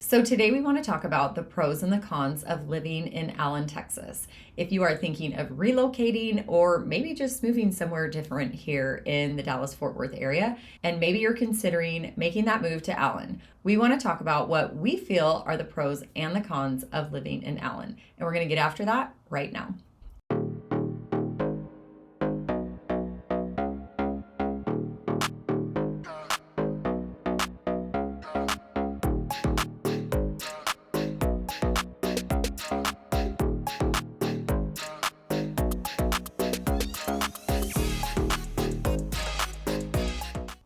So, today we want to talk about the pros and the cons of living in Allen, Texas. If you are thinking of relocating or maybe just moving somewhere different here in the Dallas Fort Worth area, and maybe you're considering making that move to Allen, we want to talk about what we feel are the pros and the cons of living in Allen. And we're going to get after that right now.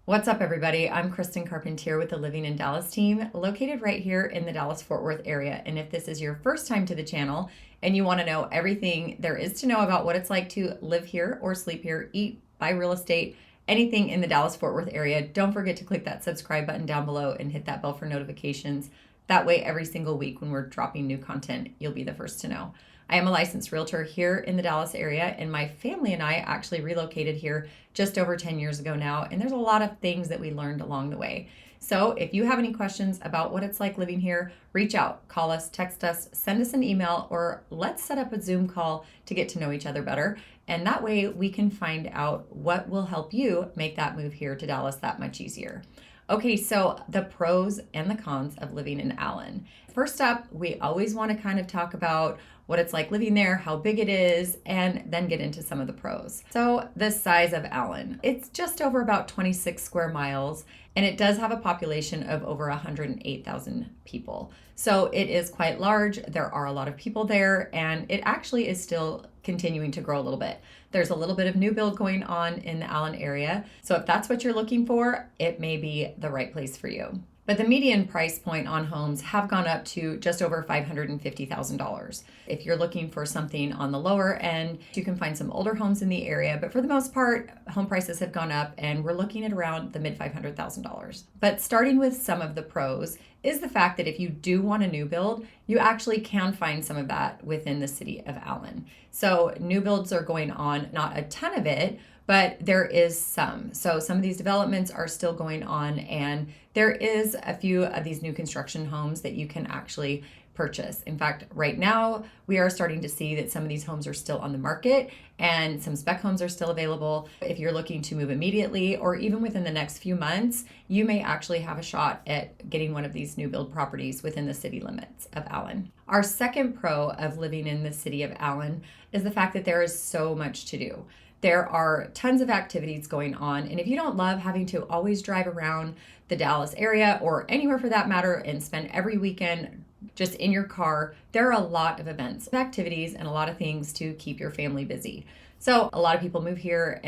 What's up, everybody? I'm Kristen Carpentier with the Living in Dallas team, located right here in the Dallas-Fort Worth area. And if this is your first time to the channel and you want to know everything there is to know about what it's like to live here or sleep here, eat, buy real estate, anything in the Dallas-Fort Worth area, don't forget to click that subscribe button down below and hit that bell for notifications. That way, every single week when we're dropping new content, you'll be the first to know. I am a licensed realtor here in the Dallas area, and my family and I actually relocated here just over 10 years ago now, and there's a lot of things that we learned along the way. So if you have any questions about what it's like living here, reach out, call us, text us, send us an email, or let's set up a Zoom call to get to know each other better. And that way we can find out what will help you make that move here to Dallas that much easier. Okay, so the pros and the cons of living in Allen. First up, we always want to kind of talk about what it's like living there, how big it is, and then get into some of the pros. So the size of Allen, it's just over about 26 square miles, and it does have a population of over 108,000 people. So it is quite large. There are a lot of people there, and it actually is still continuing to grow a little bit. There's a little bit of new build going on in the Allen area. So if that's what you're looking for, it may be the right place for you. But the median price point on homes have gone up to just over $550,000. If you're looking for something on the lower end, you can find some older homes in the area. But for the most part, home prices have gone up and we're looking at around the mid $500,000. But starting with some of the pros is the fact that if you do want a new build, you actually can find some of that within the city of Allen. So new builds are going on, not a ton of it, but there is some. So some of these developments are still going on, and there is a few of these new construction homes that you can actually purchase. In fact, right now we are starting to see that some of these homes are still on the market and some spec homes are still available. If you're looking to move immediately or even within the next few months, you may actually have a shot at getting one of these new build properties within the city limits of Allen. Our second pro of living in the city of Allen is the fact that there is so much to do. There are tons of activities going on, and if you don't love having to always drive around the Dallas area or anywhere for that matter and spend every weekend just in your car, there are a lot of events, activities, and a lot of things to keep your family busy. So a lot of people move here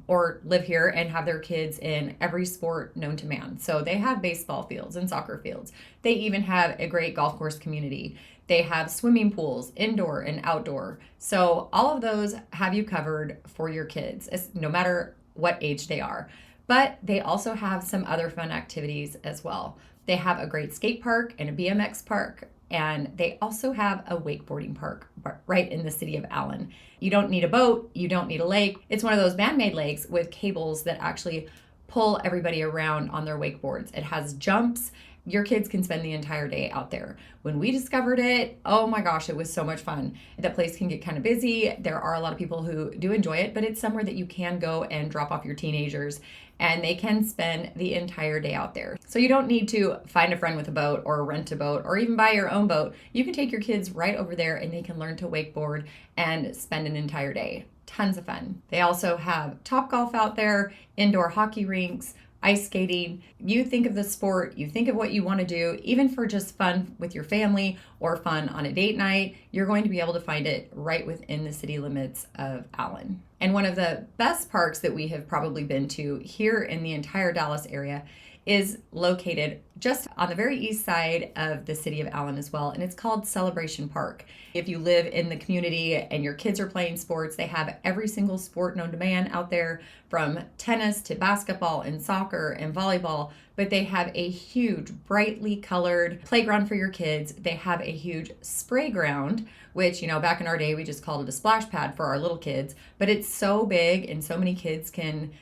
or live here and have their kids in every sport known to man. So they have baseball fields and soccer fields. They even have a great golf course community. They have swimming pools, indoor and outdoor. So all of those have you covered for your kids, no matter what age they are. But they also have some other fun activities as well. They have a great skate park and a BMX park, and they also have a wakeboarding park right in the city of Allen. You don't need a boat, you don't need a lake. It's one of those man-made lakes with cables that actually pull everybody around on their wakeboards. It has jumps. Your kids can spend the entire day out there. When we discovered it, oh my gosh, it was so much fun. The place can get kind of busy. There are a lot of people who do enjoy it, but it's somewhere that you can go and drop off your teenagers and they can spend the entire day out there. So you don't need to find a friend with a boat or rent a boat or even buy your own boat. You can take your kids right over there and they can learn to wakeboard and spend an entire day. Tons of fun. They also have Topgolf out there, indoor hockey rinks, ice skating. You think of the sport, you think of what you want to do, even for just fun with your family or fun on a date night, you're going to be able to find it right within the city limits of Allen. And one of the best parks that we have probably been to here in the entire Dallas area is located just on the very east side of the city of Allen as well, and it's called Celebration Park. If you live in the community and your kids are playing sports, they have every single sport known to man out there, from tennis to basketball and soccer and volleyball, but they have a huge, brightly colored playground for your kids. They have a huge spray ground, which, back in our day, we just called it a splash pad for our little kids, but it's so big and so many kids can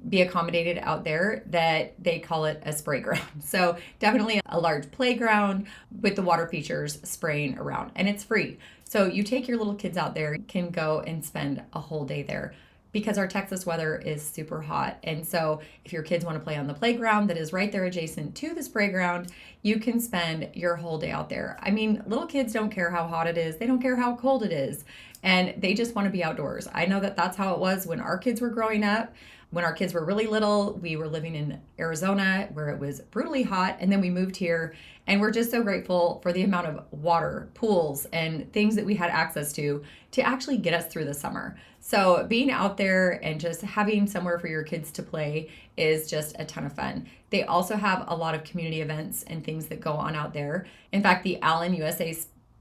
be accommodated out there that they call it a spray ground. So definitely a large playground with the water features spraying around, and it's free. So you take your little kids out there, can go and spend a whole day there because our Texas weather is super hot. And so if your kids want to play on the playground that is right there adjacent to the spray ground, you can spend your whole day out there. I mean, little kids don't care how hot it is. They don't care how cold it is. And they just want to be outdoors. I know that that's how it was when our kids were growing up. When our kids were really little, we were living in Arizona where it was brutally hot, and then we moved here, and we're just so grateful for the amount of water, pools, and things that we had access to actually get us through the summer. So being out there and just having somewhere for your kids to play is just a ton of fun. They also have a lot of community events and things that go on out there. In fact, the Allen USA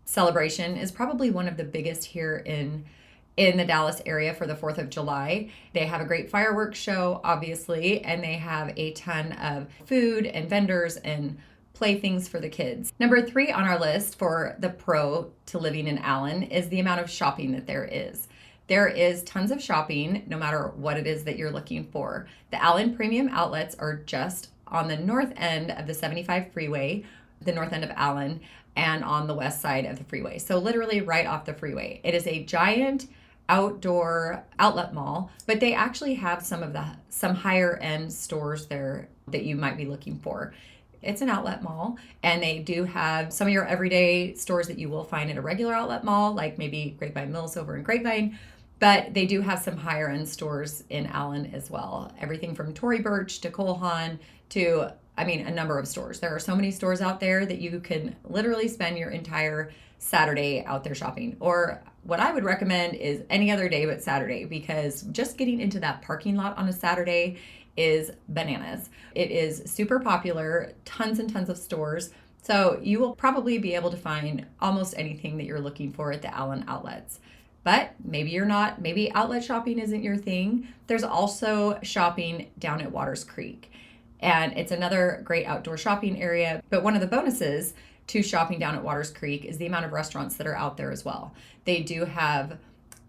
celebration is probably one of the biggest here in the Dallas area for the 4th of July. They have a great fireworks show, obviously, and they have a ton of food and vendors and playthings for the kids. Number 3 on our list for the pro to living in Allen is the amount of shopping that there is. There is tons of shopping, no matter what it is that you're looking for. The Allen Premium Outlets are just on the north end of the 75 freeway, the north end of Allen, and on the west side of the freeway. So literally right off the freeway. It is a giant outdoor outlet mall, but they actually have some higher end stores there that you might be looking for. It's an outlet mall, and they do have some of your everyday stores that you will find at a regular outlet mall, like maybe Grapevine Mills over in Grapevine, but they do have some higher end stores in Allen as well. Everything from Tory Burch to Cole Haan to, a number of stores. There are so many stores out there that you can literally spend your entire Saturday out there shopping. Or what I would recommend is any other day but Saturday, because just getting into that parking lot on a Saturday is bananas. It is super popular, tons and tons of stores. So you will probably be able to find almost anything that you're looking for at the Allen outlets. But maybe you're not, maybe outlet shopping isn't your thing. There's also shopping down at Waters Creek. And it's another great outdoor shopping area. But one of the bonuses to shopping down at Waters Creek is the amount of restaurants that are out there as well. They do have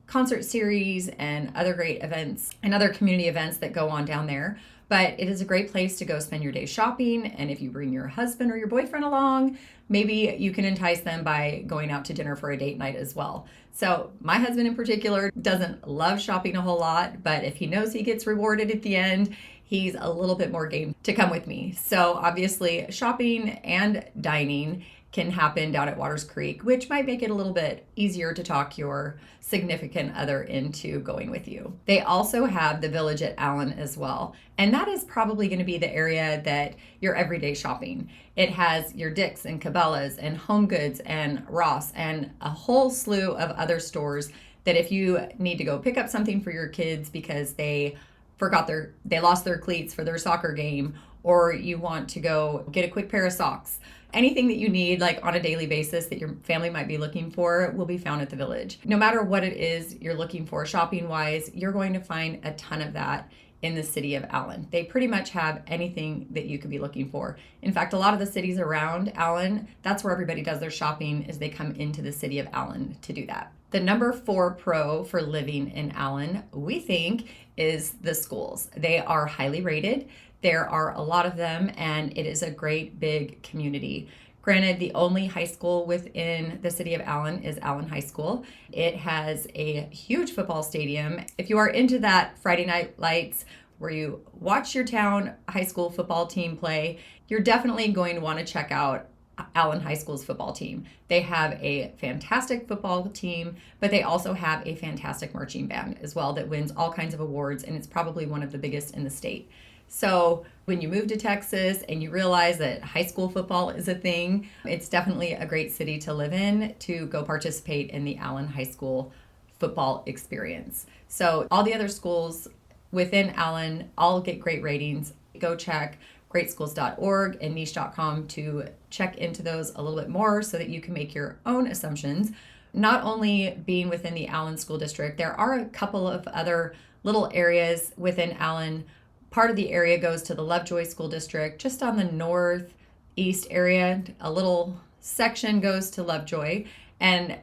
concert series and other great events and other community events that go on down there. But it is a great place to go spend your day shopping. And if you bring your husband or your boyfriend along, maybe you can entice them by going out to dinner for a date night as well. So my husband in particular doesn't love shopping a whole lot, but if he knows he gets rewarded at the end, he's a little bit more game to come with me. So obviously shopping and dining can happen down at Waters Creek, which might make it a little bit easier to talk your significant other into going with you. They also have the Village at Allen as well. And that is probably going to be the area that your everyday shopping. It has your Dick's and Cabela's and Home Goods and Ross and a whole slew of other stores that if you need to go pick up something for your kids because they lost their cleats for their soccer game, or you want to go get a quick pair of socks. Anything that you need like on a daily basis that your family might be looking for will be found at the Village. No matter what it is you're looking for shopping wise, you're going to find a ton of that in the city of Allen. They pretty much have anything that you could be looking for. In fact, a lot of the cities around Allen, that's where everybody does their shopping, is they come into the city of Allen to do that. The number 4 pro for living in Allen, we think, is the schools. They are highly rated. There are a lot of them, and it is a great big community. Granted, the only high school within the city of Allen is Allen High School. It has a huge football stadium. If you are into that Friday night lights where you watch your town high school football team play, you're definitely going to want to check out Allen High School's football team. They have a fantastic football team, but they also have a fantastic marching band as well that wins all kinds of awards, and it's probably one of the biggest in the state. So when you move to Texas and you realize that high school football is a thing, it's definitely a great city to live in to go participate in the Allen High School football experience. So all the other schools within Allen all get great ratings. Go check greatschools.org and niche.com to check into those a little bit more so that you can make your own assumptions. Not only being within the Allen School District, there are a couple of other little areas within Allen. Part of the area goes to the Lovejoy School District, just on the northeast area. A little section goes to Lovejoy, and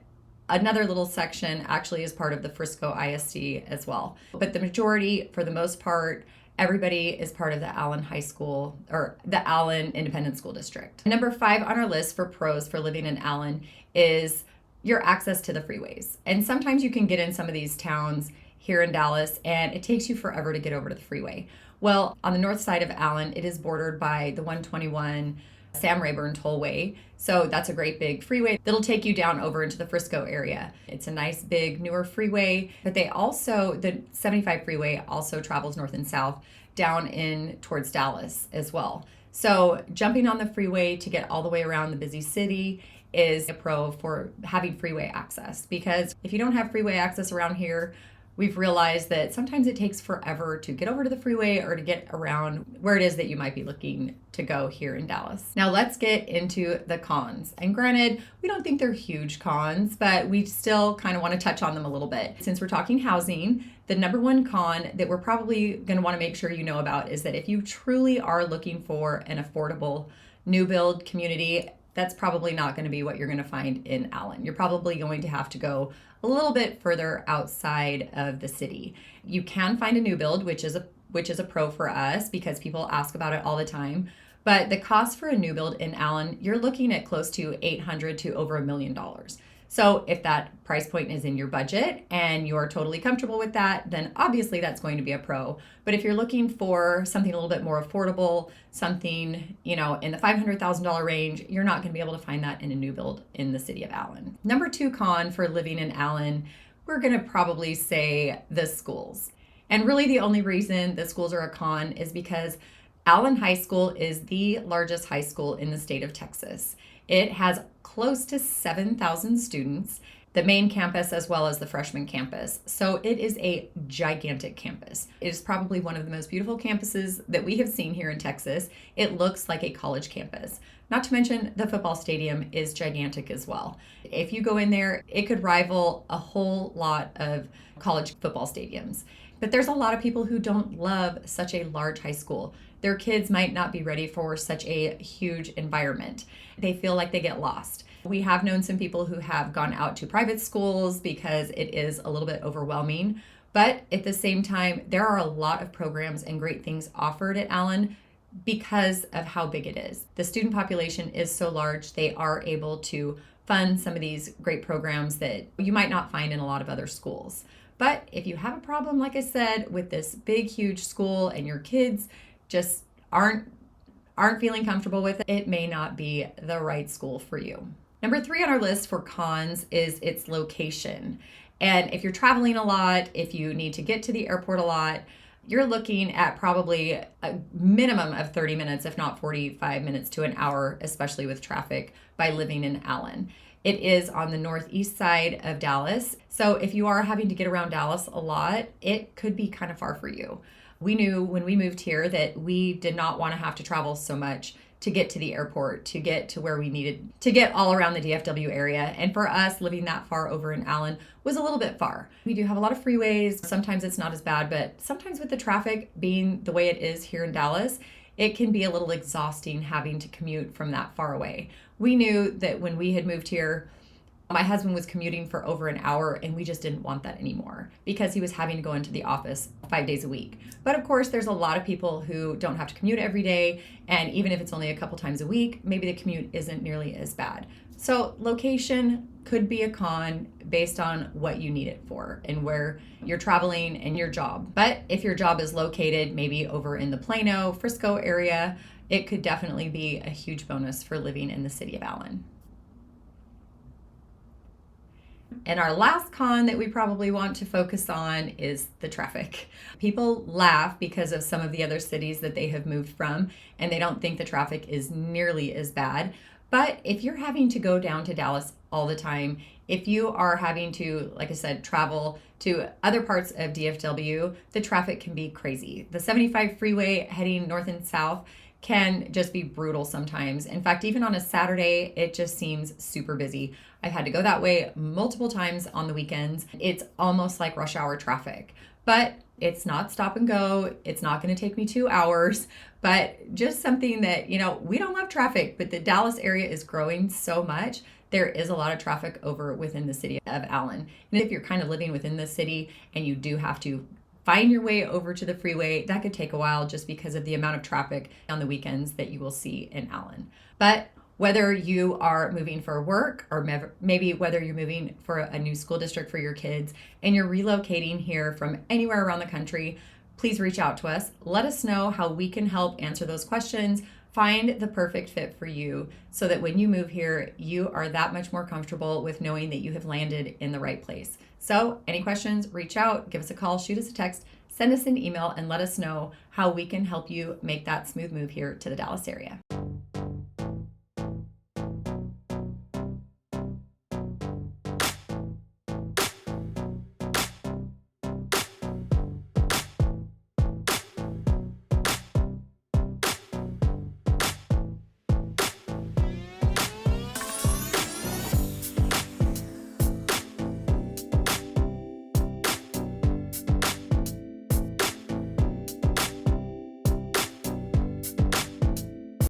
another little section actually is part of the Frisco ISD as well. But the majority, for the most part, everybody is part of the Allen High School or the Allen Independent School District. Number 5 on our list for pros for living in Allen is your access to the freeways. And sometimes you can get in some of these towns here in Dallas and it takes you forever to get over to the freeway. Well, on the north side of Allen, it is bordered by the 121 Sam Rayburn Tollway. So that's a great big freeway that'll take you down over into the Frisco area. It's a nice big newer freeway, but the 75 freeway also travels north and south down in towards Dallas as well. So jumping on the freeway to get all the way around the busy city is a pro for having freeway access, because if you don't have freeway access around here, we've realized that sometimes it takes forever to get over to the freeway or to get around where it is that you might be looking to go here in Dallas. Now let's get into the cons. And granted, we don't think they're huge cons, but we still kind of want to touch on them a little bit. Since we're talking housing, the number one con that we're probably going to want to make sure you know about is that if you truly are looking for an affordable new build community, that's probably not going to be what you're going to find in Allen. You're probably going to have to go a little bit further outside of the city. You can find a new build, which is a pro for us because people ask about it all the time. But the cost for a new build in Allen, you're looking at close to $800,000 to over $1 million. So if that price point is in your budget and you're totally comfortable with that, then obviously that's going to be a pro. But if you're looking for something a little bit more affordable, something, in the $500,000 range, you're not going to be able to find that in a new build in the city of Allen. Number 2 con for living in Allen, we're going to probably say the schools. And really the only reason the schools are a con is because Allen High School is the largest high school in the state of Texas. It has close to 7,000 students, the main campus as well as the freshman campus. So it is a gigantic campus. It is probably one of the most beautiful campuses that we have seen here in Texas. It looks like a college campus. Not to mention the football stadium is gigantic as well. If you go in there, it could rival a whole lot of college football stadiums. But there's a lot of people who don't love such a large high school. Their kids might not be ready for such a huge environment. They feel like they get lost. We have known some people who have gone out to private schools because it is a little bit overwhelming. But at the same time, there are a lot of programs and great things offered at Allen because of how big it is. The student population is so large, they are able to fund some of these great programs that you might not find in a lot of other schools. But if you have a problem, like I said, with this big, huge school and your kids just aren't feeling comfortable with it, it may not be the right school for you. Number 3 on our list for cons is its location. And if you're traveling a lot, if you need to get to the airport a lot, you're looking at probably a minimum of 30 minutes, if not 45 minutes to an hour, especially with traffic, by living in Allen. It is on the northeast side of Dallas. So if you are having to get around Dallas a lot, it could be kind of far for you. We knew when we moved here that we did not want to have to travel so much to get to the airport, to get to where we needed to get all around the DFW area. And for us, living that far over in Allen was a little bit far. We do have a lot of freeways. Sometimes it's not as bad, but sometimes with the traffic being the way it is here in Dallas, it can be a little exhausting having to commute from that far away. We knew that when we had moved here, my husband was commuting for over an hour and we just didn't want that anymore because he was having to go into the office 5 days a week. But of course, there's a lot of people who don't have to commute every day. And even if it's only a couple times a week, maybe the commute isn't nearly as bad. So location could be a con based on what you need it for and where you're traveling and your job. But if your job is located maybe over in the Plano, Frisco area, it could definitely be a huge bonus for living in the city of Allen. And our last con that we probably want to focus on is the traffic. People laugh because of some of the other cities that they have moved from, and they don't think the traffic is nearly as bad. But if you're having to go down to Dallas all the time, if you are having to, like I said, travel to other parts of DFW, the traffic can be crazy. The 75 freeway heading north and south can just be brutal sometimes. In fact, even on a Saturday, it just seems super busy. I've had to go that way multiple times on the weekends. It's almost like rush hour traffic, but it's not stop and go. It's not going to take me 2 hours, but just something that, we don't love traffic, but the Dallas area is growing so much. There is a lot of traffic over within the city of Allen. And if you're kind of living within the city and you do have to find your way over to the freeway. That could take a while just because of the amount of traffic on the weekends that you will see in Allen. But whether you are moving for work or maybe whether you're moving for a new school district for your kids and you're relocating here from anywhere around the country, please reach out to us. Let us know how we can help answer those questions, find the perfect fit for you so that when you move here, you are that much more comfortable with knowing that you have landed in the right place. So any questions, reach out, give us a call, shoot us a text, send us an email, and let us know how we can help you make that smooth move here to the Dallas area.